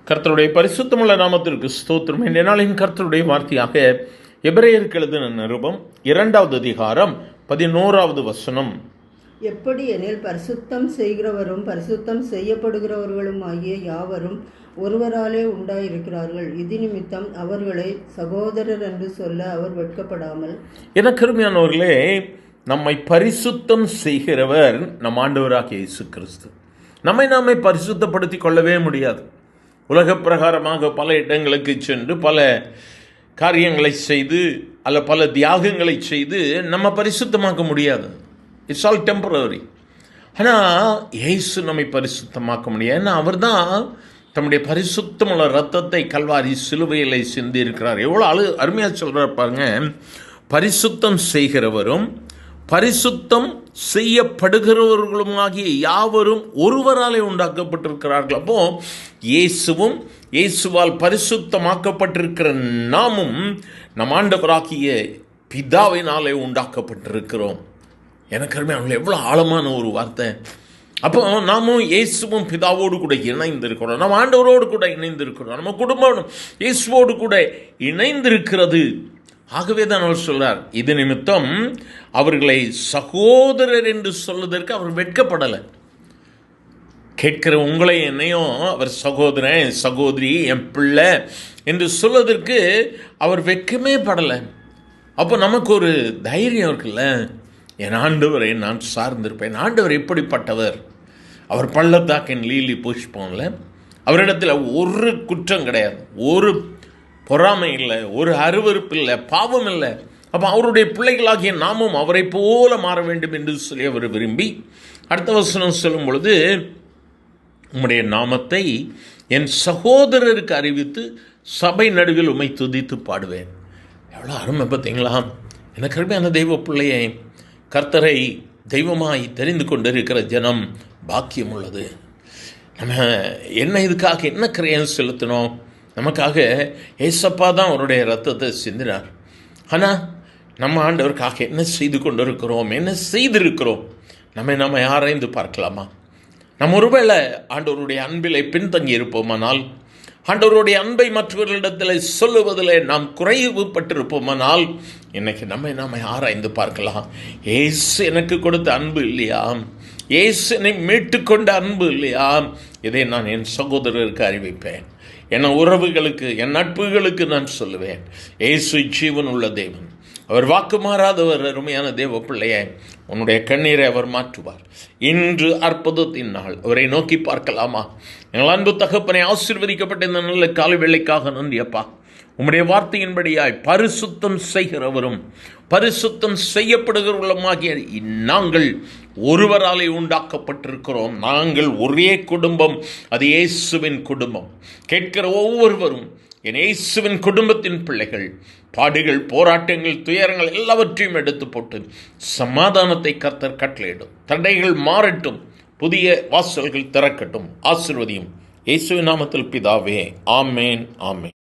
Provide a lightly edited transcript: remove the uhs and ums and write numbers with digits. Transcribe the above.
கர்த்தருடைய பரிசுத்தமுள்ள நாமத்திற்கு ஸ்தோத்திரம். இந்த நாளின் கர்த்தருடைய வார்த்தையாக எபிரேயருக்கு எழுதின நிருபம் 2வது அதிகாரம் 11வது வசனம். எப்படி எனில் பரிசுத்தம் செய்கிறவரும் பரிசுத்தம் செய்யப்படுகிறவர்களும் ஆகிய யாவரும் ஒருவராலே உண்டாயிருக்கிறார்கள். இது நிமித்தம் அவர்களை சகோதரர் என்று சொல்ல அவர் வெட்கப்படாமல். எனக்கு அருமையானவர்களே, நம்மை பரிசுத்தம் செய்கிறவர் நம் ஆண்டவராகிய இயேசு கிறிஸ்து. நாமே பரிசுத்தப்படுத்திக் கொள்ளவே முடியாது. உலக பிரகாரமாக பல இடங்களுக்கு சென்று பல காரியங்களை செய்து அல்ல பல தியாகங்களை செய்து நம்ம பரிசுத்தமாக்க முடியாது. It's all temporary. ஆனால் இயேசு நம்மை பரிசுத்தமாக்க முடியாது. ஏன்னா அவர் தான் தம்முடைய பரிசுத்தமுள்ள ரத்தத்தை கல்வாரி சிலுவையிலே சிந்தி இருக்கிறார். எவ்வளோ அருமையாக சொல்கிறார் பாருங்க. பரிசுத்தம் செய்கிறவரும் பரிசுத்தம் செய்யப்படுகிறவர்களும் ஆகிய யாவரும் ஒருவராலே உண்டாக்கப்பட்டிருக்கிறார்கள். அப்போ இயேசுவும் இயேசுவால் பரிசுத்தமாக்கப்பட்டிருக்கிற நாமும் நம் ஆண்டவராகிய பிதாவினாலே உண்டாக்கப்பட்டிருக்கிறோம். எனக்கு அருமையான எவ்வளோ ஆழமான ஒரு வார்த்தை. அப்போ நாமும் இயேசுவும் பிதாவோடு கூட இணைந்திருக்கிறோம். நம்ம ஆண்டவரோடு கூட இணைந்திருக்கிறோம். நம்ம குடும்பம் இயேசுவோடு கூட இணைந்திருக்கிறது. ஆகவே தான் அவர் சொல்றார், இது நிமித்தம் அவர்களை சகோதரர் என்று சொல்வதற்கு அவர் வெட்கப்படலை. கேட்கிற உங்களை என்னையும் அவர் சகோதரன், சகோதரி, என் பிள்ளை என்று சொல்வதற்கு அவர் வெட்கமே படலை. அப்போ நமக்கு ஒரு தைரியம் இருக்குல்ல, என் ஆண்டவரை நான் சார்ந்திருப்பேன். ஆண்டவர் எப்படிப்பட்டவர்? அவர் பள்ளத்தாக்கின் லீலி புஷ்பம்ல, அவரிடத்தில் ஒரு குற்றம் கிடையாது, ஒரு பொறாமை இல்லை, ஒரு அருவருப்பு இல்லை, பாவம் இல்லை. அப்போ அவருடைய பிள்ளைகளாகிய நாமும் அவரை போல மாற வேண்டும் என்று சொல்லி அவர் விரும்பி அடுத்த வசனம் சொல்லும் பொழுது, உம்முடைய நாமத்தை என் சகோதரருக்கு அறிவித்து சபை நடுவில் உம்மை துதித்து பாடுவேன். எவ்வளோ அருமை பார்த்தீங்களா? எனக்கு அருமையான தெய்வ பிள்ளையை, கர்த்தரை தெய்வமாய் தெரிந்து கொண்டிருக்கிற ஜனம் பாக்கியம் உள்ளது. நம்ம இதுக்காக என்ன கிரையம் செலுத்தினோம்? நமக்காக ஏசப்பா தான் அவருடைய ரத்தத்தை சிந்தினார். ஆனால் நம்ம ஆண்டவருக்காக என்ன செய்து கொண்டிருக்கிறோம், என்ன செய்திருக்கிறோம்? நம்ம ஆராய்ந்து பார்க்கலாமா? நம்ம ஒருவேளை ஆண்டவருடைய அன்பிலே பின்தங்கி இருப்போமானால், ஆண்டவருடைய அன்பை மற்றவர்களிடத்தில் சொல்லுவதில் நாம் குறைவுபட்டிருப்போமானால், இன்னைக்கு நம்ம ஆராய்ந்து பார்க்கலாம். ஏசு எனக்கு கொடுத்த அன்பு இல்லையா? ஏசு என்னை மீட்டு கொண்ட அன்பு இல்லையா? இதை நான் என் சகோதரருக்கு அறிவிப்பேன். என் உறவுகளுக்கு, என் நட்புகளுக்கு நான் சொல்லுவேன். ஏசு ஜீவன் உள்ள தேவன், அவர் வாக்கு மாறாதவர். அருமையான தேவ பிள்ளையே, உன்னுடைய கண்ணீரை அவர் மாற்றுவார். இன்று அற்புதத்தின் நாள். அவரை நோக்கி பார்க்கலாமா? எங்கள் அன்பு தகப்பனை, ஆசீர்வதிக்கப்பட்ட இந்த நல்ல காலை வேளைக்காக நன்றி அப்பா. உம்முடைய வார்த்தையின்படியாய் பரிசுத்தம் செய்கிறவரும் பரிசுத்தம் செய்யப்படுகிறவர்களுமாகிய நாங்கள் ஒருவராலே உண்டாக்கப்பட்டிருக்கிறோம். நாங்கள் ஒரே குடும்பம், அது இயேசுவின் குடும்பம். கேட்கிற ஒவ்வொருவரும் என் இயேசுவின் குடும்பத்தின் பிள்ளைகள். பாடுகள், போராட்டங்கள், துயரங்கள் எல்லாவற்றையும் எடுத்து போட்டு சமாதானத்தை கர்த்தர் கட்டளையிடும். தடைகள் மாறட்டும், புதிய வாசல்கள் திறக்கட்டும். ஆசீர்வதியும். இயேசுவின் நாமத்தில் பிதாவே, ஆமேன், ஆமேன்.